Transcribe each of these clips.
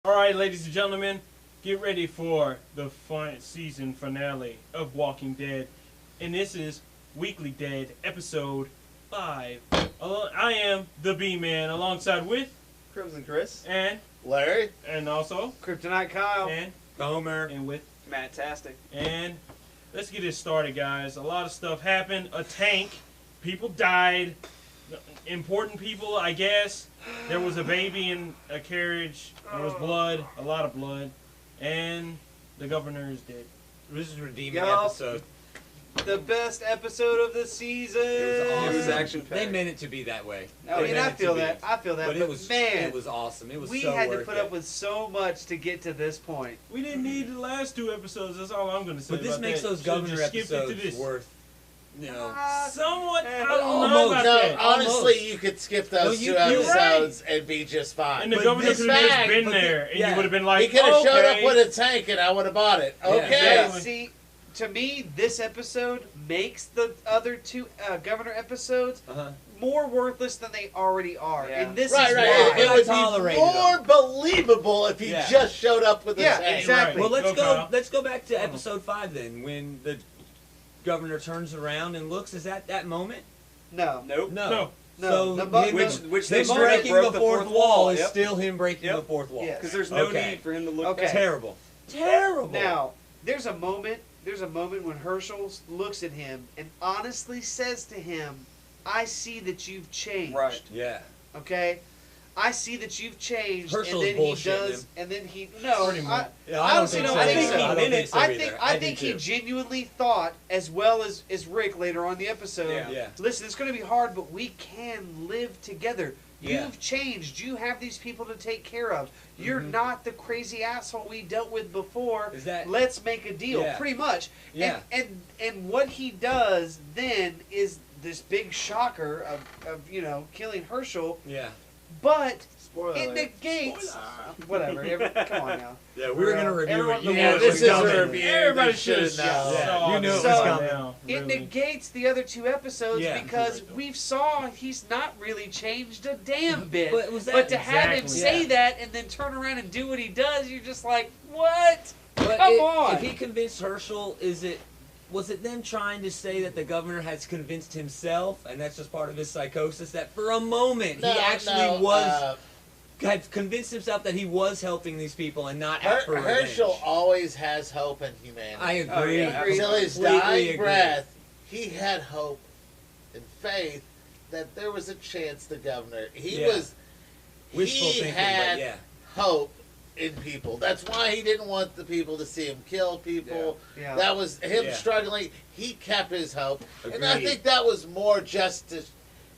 Alright, ladies and gentlemen, get ready for the season finale of Walking Dead. And this is Weekly Dead, episode 5. I am the B-Man, alongside with Crimson Chris. and Larry. and also Kryptonite Kyle. and Homer. and with Matt-tastic. and let's get it started, guys. A lot of stuff happened. A tank, people died, important people, I guess. There was a baby in a carriage. There was blood, a lot of blood, and the governor is dead. This is a redeeming Yup. episode. The best episode of the season. It was awesome. It was action-packed. They meant it to be that way. I They mean, meant I it to feel be. that. I feel that. But But it was man, it was awesome. It was we so had to worth put it. up with so much to get to this point. We didn't need the last 2 episodes. That's all I'm going to say. But this about makes that. those Should've governor just skipped it to episodes this. worth, Somewhat. I but don't know almost. about No, that. honestly, Almost. you could skip No, those you- 2 you're episodes and be just fine. And the But governor this could have just bag, been but there, and you yeah. would have been He like, could have showed up okay. with a tank and I would have bought it. Yeah. Okay. Yeah, see, to me, this episode makes the other 2 governor episodes Uh-huh. more worthless than they already are. Yeah. And this Right, is right. why. It I would tolerated be more them. believable if he Yeah. just showed up with a Yeah, tank. exactly. Well, let's Go, go. Kyle. Let's go back to episode 5 then, when the governor turns around and looks. Is that that moment? No. Nope. No. No, So the bu- him, Which him they straight up breaking broke the fourth wall is Yep. still him breaking Yep. the fourth wall. Yeah. Because there's no Okay. need for him to look Okay. back. Terrible. Terrible. Now, there's a moment when Herschel looks at him and honestly says to him, I see that you've changed. Right. Yeah. Okay? I see that you've changed. Herschel's and then he bullshitting does him. and then he no Pretty much. Yeah, I honestly don't think so. I don't think so I either. think I I do think he too. genuinely thought, as well as Rick later on in the episode, Yeah. Yeah. listen, it's gonna be hard, but we can live together. Yeah. You've changed. You have these people to take care of. You're Mhm. not the crazy asshole we dealt with before. Is that- Let's make a deal. Yeah. Pretty much. Yeah. And what he does then is this big shocker of killing Herschel, Yeah. but Spoiler it alert. negates whatever. Come on now. Yeah, we were gonna review Everyone- it. You Yeah, knew it this was is coming. a review. Everybody They should have should've known. Yeah, you knew it was So- coming. now, It really. negates the other 2 episodes Yeah. because we've saw he's not really changed a damn bit. But was that But to have him Exactly. say Yeah. that and then turn around and do what he does, you're just like, what? But Come on. If he convinced Herschel, was it them trying to say that the governor has convinced himself, and that's just part of his psychosis? That for a moment No, he actually no, had convinced himself that he was helping these people and not Her- out for revenge. Herschel always has hope in humanity. I agree. Oh, yeah, Until his Completely dying agree. breath, he had hope and faith that there was a chance the governor. He Yeah. was. Wishful he thinking, had but yeah. hope in people. That's why he didn't want the people to see him kill people. Yeah. That was him Yeah. struggling. He kept his hope, and I Agreed. think that was more just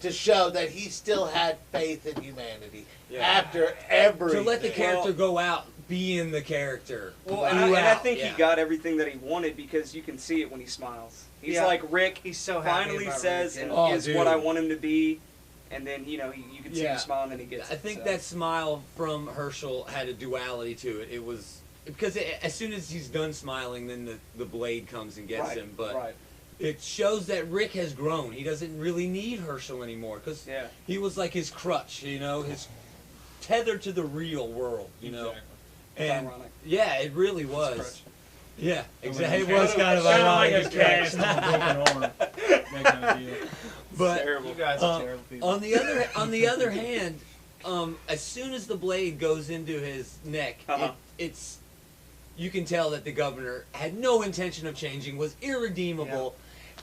to show that he still had faith in humanity Yeah. after everything. To let the character go out being the character. Well, and I think Yeah. he got everything that he wanted because you can see it when he smiles. He's Yeah. like Rick. He's so happy Finally about says Rick, and yeah. Oh, is dude. what I want him to be, and then you can see Yeah. him smile and then he gets. I it, think so. that smile from Herschel had a duality to it. It was because as soon as he's done smiling, then the blade comes and gets right, him. But right. it shows that Rick has grown. He doesn't really need Herschel anymore because Yeah. he was like his crutch, his tethered to the real world, Exactly. It's And ironic. yeah, it really crutch. was. Yeah, exactly. It Kinda- was kind of kinda ironic. like a his cast crutch. on a broken arm. That kind of deal. But Terrible. You guys Uh, are terrible people. on the other hand, as soon as the blade goes into his neck, Uh-huh. it's you can tell that the governor had no intention of changing, was irredeemable,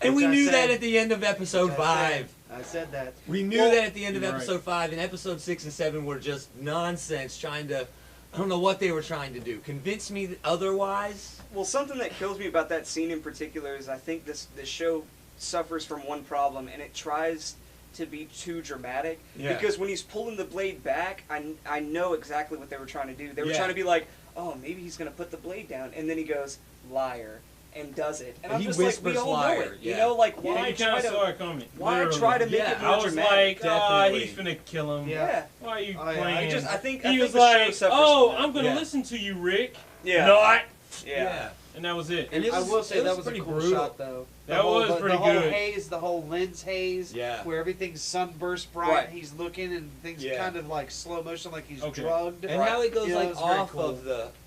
and Which we I knew said. that at the end of episode Which I said. 5. I said that. We knew Well, that at the end of you're episode 5, and episode 6 and 7 were just nonsense, trying to. I don't know what they were trying to do. Convince me otherwise. Well, something that kills me about that scene in particular is I think this show suffers from one problem, and it tries to be too dramatic. Yeah. Because when he's pulling the blade back, I know exactly what they were trying to do. They were Yeah. trying to be like, oh, maybe he's going to put the blade down, and then he goes, liar, and does it. And I'm He just like, we whispers all know liar, it. yeah. You know, like, Yeah, why you try kind of saw to... it coming. Why literally. try to make Yeah. it more I was dramatic? like, ah, Definitely. he's finna kill him. Yeah. Why are you Oh, yeah. playing? I think he was the show like, suffers oh, from that. I'm gonna Yeah. listen to you, Rick. Yeah. Not. Yeah. and that was it. And it I was- will say it that was was a pretty cool brutal. shot, though. That was the pretty whole good. haze, the whole lens haze, Yeah. where everything's sunburst bright, Right. and he's looking, and things Yeah. kind of like slow motion, like he's Okay. drugged. And how it goes Yeah, like it was very off cool.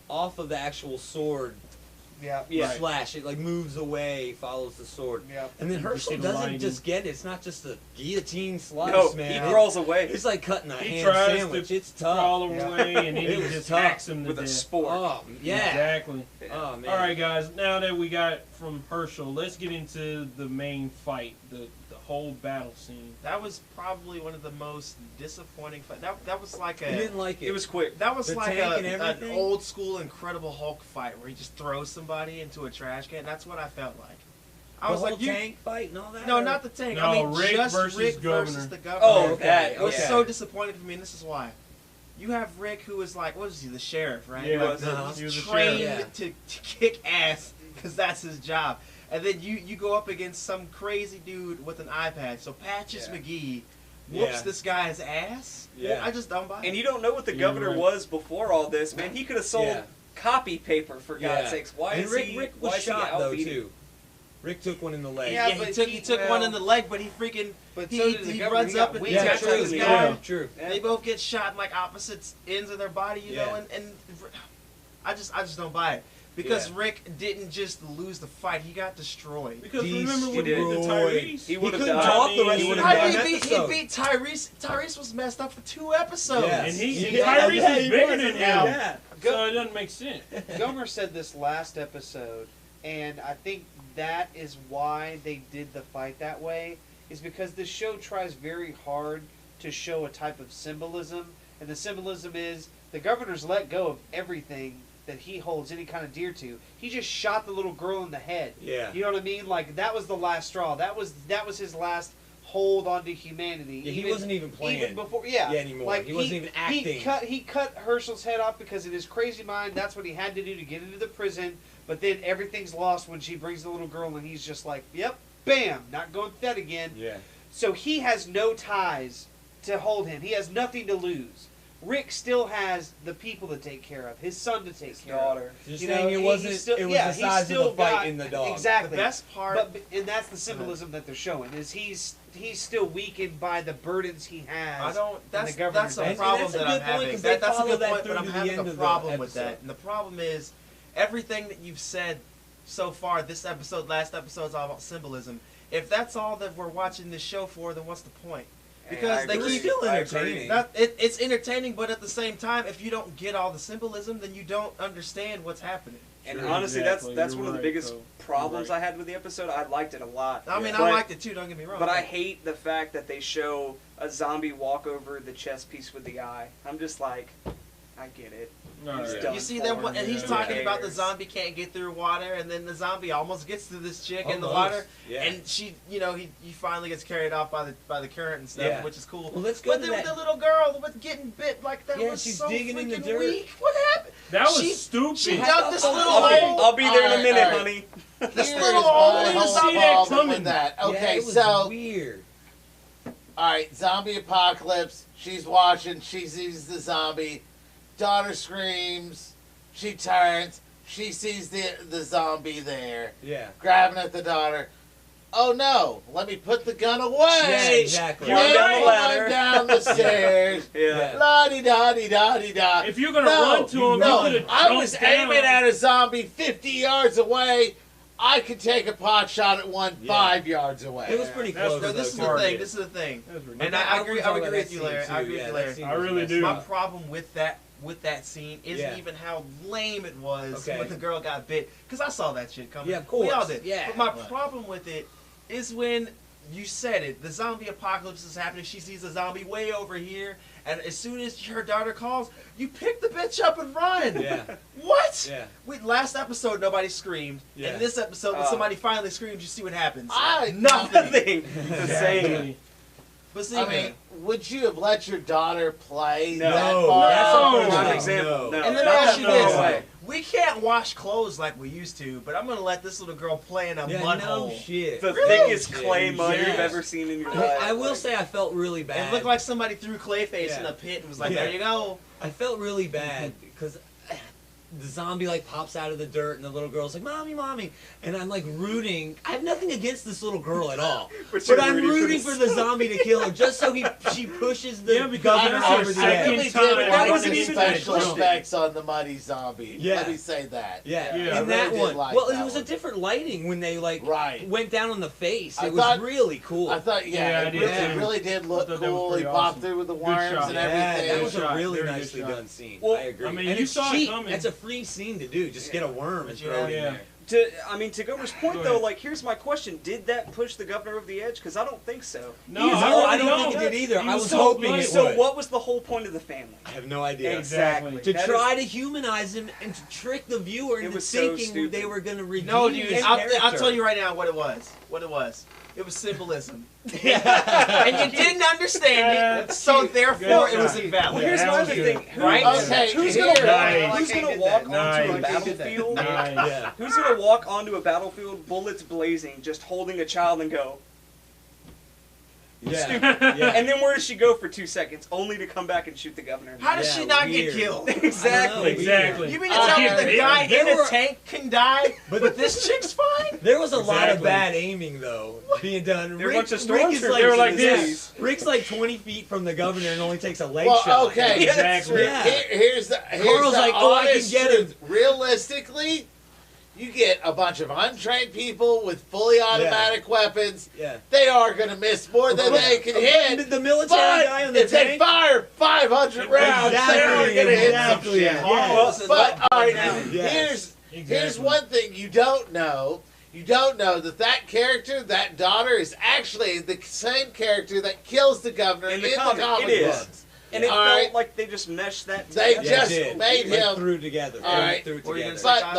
of the actual sword Yeah, Yeah. Right. slash. It like moves away, follows the sword. yeah. And then You Herschel see the doesn't lighting. just get it. It's not just a guillotine slice, No, man. he crawls away It's like cutting a He ham tries sandwich. to It's tough. Crawl Yeah. away, and then It he was just tough. hacks him to with a death. sport. Oh, yeah. Exactly. Oh, man. All right, guys. Now that we got from Herschel, let's get into the main fight, the whole battle scene. That was probably one of the most disappointing. That was like You a. didn't like it. It was quick. That was The like tank and an everything? old school Incredible Hulk fight where he just throws somebody into a trash can. That's what I felt like. I the was whole like, you. tank fight and all that? No, or- not the tank. No, I mean, Rick just versus Rick Governor. versus the governor. Oh, okay, that. It was okay. so disappointed for me, and this is why. You have Rick, who is like, what is he, the sheriff, right? Yeah, Like, uh-huh. he was a trained sheriff. to kick ass because that's his job. And then you go up against some crazy dude with an iPad. So Patches Yeah. McGee whoops Yeah. this guy's ass. Yeah. I just don't buy it. And you don't know what the You're governor right. was before all this, man. He could have sold Yeah. copy paper for God's Yeah. sakes. Why and is Rick, he? Rick why was is he shot, though, outbeating? too. Rick took one in the leg. Yeah, Yeah, but he took well, one in the leg, but he freaking But he, so did the he governor. runs He up got and winged. Yeah, attacks true. this yeah. guy. True. Yeah. They both get shot in like opposite ends of their body, you know, Yeah. and I just don't buy it because Yeah. Rick didn't just lose the fight; he got destroyed. Because remember what he did to Destroyed. Tyrese? He would have couldn't died. talk the rest He of the would've damn How did he episode. beat Tyrese? Tyrese was messed up for 2 episodes. Yes. And he Yeah, Tyrese yeah, is he bigger was than in him, that. Yeah. so it doesn't make sense. Gomer said this last episode, and I think that is why they did the fight that way, is because the show tries very hard to show a type of symbolism, and the symbolism is the governor's let go of everything that he holds any kind of dear to. He just shot the little girl in the head. Yeah. You know what I mean? Like, that was the last straw. That was his last hold onto humanity. Yeah, he wasn't even playing. Even before, yeah, anymore. Like He wasn't even acting. He cut Herschel's head off because in his crazy mind, that's what he had to do to get into the prison. But then everything's lost when she brings the little girl, and he's just like, "Yep, bam, not going through that again." Yeah. So he has no ties to hold him. He has nothing to lose. Rick still has the people to take care of, his son to take His care daughter. of. Just You saying know, it he- wasn't. he's still- it was yeah, the he's size of still the fight got- in the dog. Exactly. The best part. But and that's the symbolism that they're showing is he's still weakened by the burdens he has. I don't. That's the governor that's a does. problem And that's a that good I'm point, having. 'cause they That's a follow good that point, through but I'm to the having end a of the problem with episode. that. And the problem is, everything that you've said so far, this episode, last episode, is all about symbolism. If that's all that we're watching this show for, then what's the point? Because I they agree. keep still I agree. entertaining. it's entertaining, but at the same time, if you don't get all the symbolism, then you don't understand what's happening. And Sure, honestly, exactly. that's You're one of the right, biggest Cole. problems You're right. I had with the episode. I liked it a lot. I mean, But- I liked it too. Don't get me wrong. But I hate the fact that they show a zombie walk over the chess piece with the eye. I'm just like, I get it. All He's right. done You see for that him. one, and he's Yeah. talking Who about the cares? zombie can't get through water, and then the zombie almost gets to this chick in the Almost, water, yeah. and she, you know, he finally gets carried off by the current and stuff, Yeah. which is cool. Well, let's go But to then with that. the little girl with getting bit like that Yeah, was she's so digging in the freaking dirt. weak. What happened? That was She- stupid. she I dug thought this that little was- hole. I'll be there in a Alright, minute, alright. honey. This Here's little my hole in the whole see that problem coming. with that. Yeah, Okay, it was so weird. all right, zombie apocalypse. She's watching. She sees the zombie. Daughter screams. She turns. She sees the zombie there, Yeah. grabbing at the daughter. Oh no! Let me put the gun away. Yeah, exactly. Climb Then down the run ladder. down the stairs. Yeah. La di da di da di da. If you're gonna No, run to him, no, you could have I was aiming at a zombie 50 yards away. I could take a pot shot at one Yeah. 5 yards away. It was pretty That's close. the No, though, this is the target. thing. This is the thing. That's And ridiculous. I agree. I talking agree about with you, that Larry. scene, I too. agree with Yeah, you, that Larry. scene I was really messed do. My up. problem with that scene isn't Yeah. even how lame it was Okay. when the girl got bit, because I saw that shit coming. Yeah, of We all course. did. Yeah. But my Right. problem with it is when you said it, the zombie apocalypse is happening. She sees a zombie way over here, and as soon as her daughter calls, you pick the bitch up and run. Yeah. What? Yeah. Last episode nobody screamed, Yeah. and this episode when somebody finally screams, you see what happens. I- Nothing. Nothing. The same. Exactly. But see, I mean, would you have let your daughter play No. that No, far? No. that's a Prime perfect example. No. and let me Not ask you no this: way. we can't wash clothes like we used to, but I'm gonna let this little girl play in a Yeah, mud no hole. shit. The Really? thickest clay mud Yes. you've ever seen in your I, life. I will Like, say I felt really bad. It looked like somebody threw Clayface Yeah. in a pit and was like, Yeah. "There you go." I felt really bad because the zombie like pops out of the dirt, and the little girl's like, "Mommy, mommy," and I'm like rooting. I have nothing against this little girl at all, But but you're I'm rooting for for the zombie to kill her, just so she pushes the Yeah, because governor that's over the the second edge. time did that like wasn't the even special realistic. effects on the muddy zombie. Yeah. Let me say that. Yeah, Yeah, I and really that did one. like Well, that it was a one. different lighting when they like Right. went down on the face. I It was thought- really cool. I thought, Yeah, I it did really, too. really did look I thought that was cool. He pretty popped awesome. through with the Good worms shot. and yeah, everything. that was Good a shot. really Very good nicely shot. done scene. Well, I agree. I mean, and you it's saw it cheap. coming. That's a free scene to do. Just get a worm and throw it in Yeah. there. To Gomer's point Go though, ahead. like here's my question: did that push the governor over the edge? Because I don't think so. No, No, I don't no. think it did either. He I was was so hoping blind. it So would. what was the whole point of the family? I have no idea. Exactly. To That try to humanize him and to trick the viewer It into was so thinking stupid. they were going to redeem No, dude, his I'll character. tell you right now what it was. What it was. It was symbolism. Yeah. And you didn't understand it, so therefore it was Good. invalid. Well, here's that my was other good. thing. Who- Right? Okay, Who's here- gonna Nice. walk? Who's I gonna did walk that. onto Nice. a I battlefield? Nice. Yeah. Who's gonna walk onto a battlefield, bullets blazing, just holding a child and go? Yeah. Stupid. Yeah. And then where does she go for 2 seconds, only to come back and shoot the governor? How does Yeah, she not weird. get killed? Exactly. Exactly. You mean to tell me the guy There in a were- tank can die, But- but this chick's fine? There was a lot of Exactly. bad aiming though being done. There were a bunch of is stormtroopers like, They were like in this. Rick's like 20 feet from the governor and only takes a leg Well, shot. okay. Yeah, that's Exactly. Yeah. Here's the Carl's like, "Oh, I can honest get him." truth. Realistically, you get a bunch of untrained people with fully automatic weapons. Yeah. They are going to miss more than they can hit. The military guy But on the if they tank. fire 500 rounds, they are going to hit some Exactly. shit. Yes. But all right, Yes. here's Exactly. one thing you don't know. You don't know that character, that daughter, is actually the same character that kills the governor In in the the comic, comic it is. books. And it All felt right. like they just meshed that They together. just did. made Like, him- threw together. All right. Threw it What were you together. gonna say? But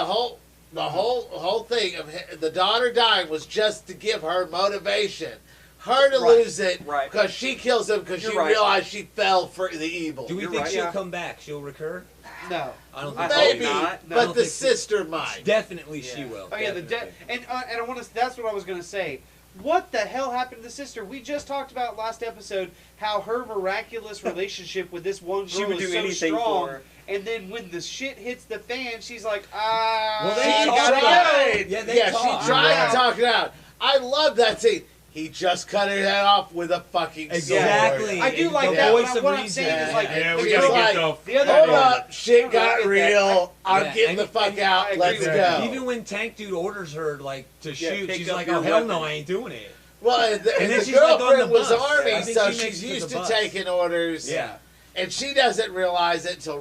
the whole thing of the daughter dying was just to give her motivation, her to Right. lose it Right. because she kills him because You're she right. realized she fell for the evil. Do we You're think right. she'll Yeah. come back? She'll recur? No. I don't I think hope Maybe, not. I but don't the think so. sister might. Definitely she Yeah. will. Oh yeah, Definitely. and I want to. That's what I was gonna say. What the hell happened to the sister? We just talked about last episode how her miraculous relationship with this one girl She would is do so anything strong, for her. and then when the shit hits the fan, she's like, Well, they She talked tried. Yeah, they talked. she tried Yeah. to talk it out. I love that scene. He just cut her head off with a fucking Exactly. sword. I do like The that. voice But of what I'm reason. saying is like, Yeah, the we She's gotta like, get the. the other Hold girl- up, shit got I get that. real. I'm Yeah, getting the and- fuck and out. I agree Let's with go. that. Even when Tank Dude orders her like to Yeah, shoot, pick she's up like, your "Oh hell no, weapon." I ain't doing it." Well, and And then the she's, like, on girlfriend the was bus. army, I think so she makes she's it to used the to bus. taking orders. Yeah. And she doesn't realize it till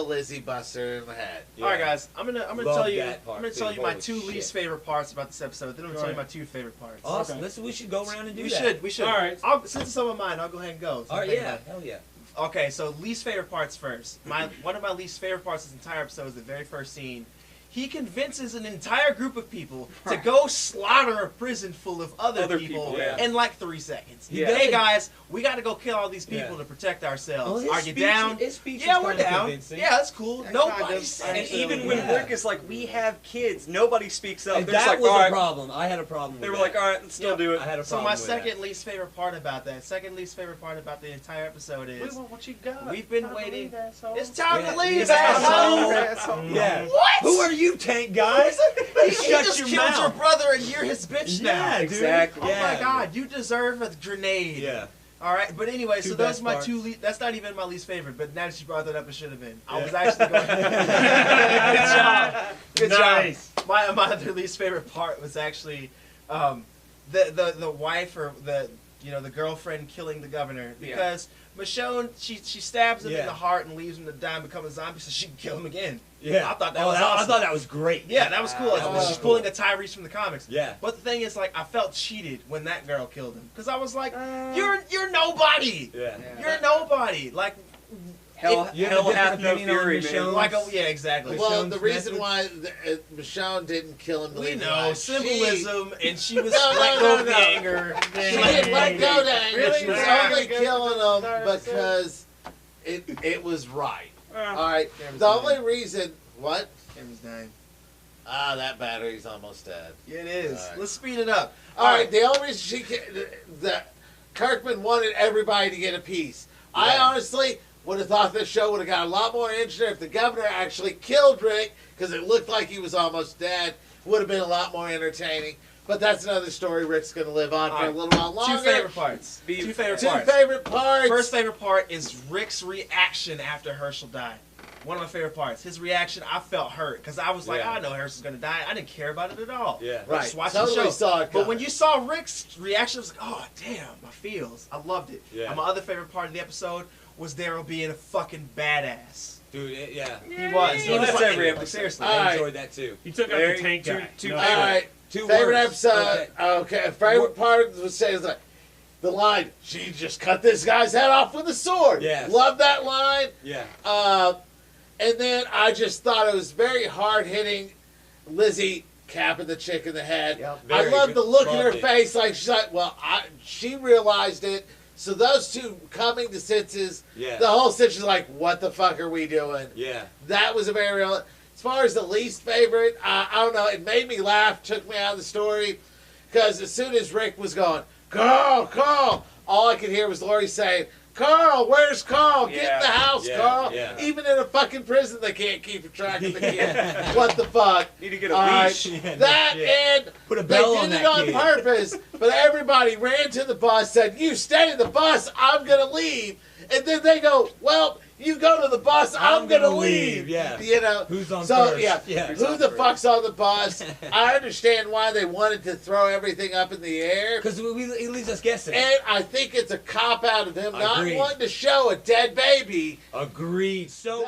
Lizzie busts her in the head. All right, guys. I'm gonna Love tell you. that part, I'm gonna too. tell you my Holy two shit. least favorite parts about this episode. Then I'm gonna tell you my two favorite parts. Awesome. Okay. We should go around and do We that. should. We should. All right. Since it's some of mine, I'll go ahead and go. So All right. think Yeah. about it. Hell yeah. Okay, so least favorite parts first. One of my least favorite parts of this entire episode is the very first scene. He convinces an entire group of people to go slaughter a prison full of other people yeah. in like 3 seconds. Yeah. Hey guys, we got to go kill all these people Yeah. to protect ourselves. Well, his Are you speech- down? his speech Yeah, was we're kinda down. convincing. Yeah, that's cool. Yeah, Nobody kind of. said And even anything. when Yeah. Rick is like, "We have kids," nobody speaks up. And They're just that like, was "All a right." problem. I had a problem. They with were that. like, "All right, let's still do it." I had a So problem. my with second least favorite part about that, second least favorite part about the entire episode is What you got? we've been waiting. It's time Yeah, to leave, it's asshole. asshole. Asshole. Yeah. What? Who are you, Tank guy? He Shut just your killed mouth. your brother and you're his bitch now. Yeah, dude. Exactly. Oh Yeah. my god, you deserve a grenade. Yeah. All right, but anyway, Two so those best are my parts. two. That's not even my least favorite, but now that you brought that up, it should have been. I Yeah. was actually going. Good job. Good Nice. job. My other least favorite part was actually the wife or the girlfriend killing the governor because Michonne she stabs him in Yeah. the heart and leaves him to die and become a zombie so she can kill him again. Yeah. I thought that Oh, was I awesome. thought that was great. Yeah, that was cool. That was She's cool. pulling a Tyrese from the comics. Yeah. But the thing is, like, I felt cheated when that girl killed him because I was like, "You're nobody. Yeah. You're nobody." Like, Hell, You have a hell different hath no opinion on fury, Michonne? man. like, yeah, exactly. Well, Michonne's the reason method? why Michonne didn't kill him, we leave know alive, symbolism, and she was No, no, let no, go of the no. anger. She didn't let go to anger. Really? She was Yeah. only killing him Sorry, because it was right. Uh, All right. Cameron's The dying. only reason what? Cameron's dying. That battery's almost dead. Yeah, it is. All right. Let's speed it up. All right. The only reason that Kirkman wanted everybody to get a piece. I Yeah. honestly would have thought this show would have got a lot more interesting if the governor actually killed Rick, because it looked like he was almost dead. Would have been a lot more entertaining. But that's another story Rick's going to live on for a little while longer. Two favorite parts. Two favorite Two parts. favorite parts. First favorite part is Rick's reaction after Herschel died. One of my favorite parts. His reaction, I felt hurt because I was like, Yeah. I know Herschel's gonna die. I didn't care about it at all. Yeah. Right. Just watching Totally the show. saw it But coming. when you saw Rick's reaction, I was like, oh damn, my feels. I loved it. Yeah. And my other favorite part of the episode was Daryl being a fucking badass. Dude, yeah. He was. Well, that's every episode. Seriously. All I right. enjoyed that too. He took out Very- the tank two- guy. two No All favorite. shit. right. Two Favorite words. episode. Okay. Favorite part was saying like the line. She just cut this guy's head off with a sword. Yes. Love that line. Yeah. And then I just thought it was very hard hitting. Lizzie capping the chick in the head. Yep. I Very love the good. look in her Loved it. face, like she's like, well, she realized it. So those two coming to senses, Yeah. the whole situation is like, what the fuck are we doing? Yeah. That was a very real. As far as the least favorite, I don't know. It made me laugh, took me out of the story, because as soon as Rick was going, Carl, Carl, all I could hear was Lori saying, Carl, where's Carl? Get in Yeah. the house, Yeah, Carl. yeah. Even in a fucking prison, they can't keep a track of the kid. What the fuck? Need to get a All right. leash. That Yeah. and Put a they bell did on it that on kid. purpose, but everybody ran to the bus, said, you stay in the bus, I'm going to leave. And then they go, well, you go to the bus, I'm going to gonna leave. leave, yeah. You know? Who's on so, first? Yeah, Yeah. who the fuck's on the bus? I understand why they wanted to throw everything up in the air. Because it leaves us guessing. And I think it's a cop out of them not Agreed. wanting to show a dead baby. Agreed. So.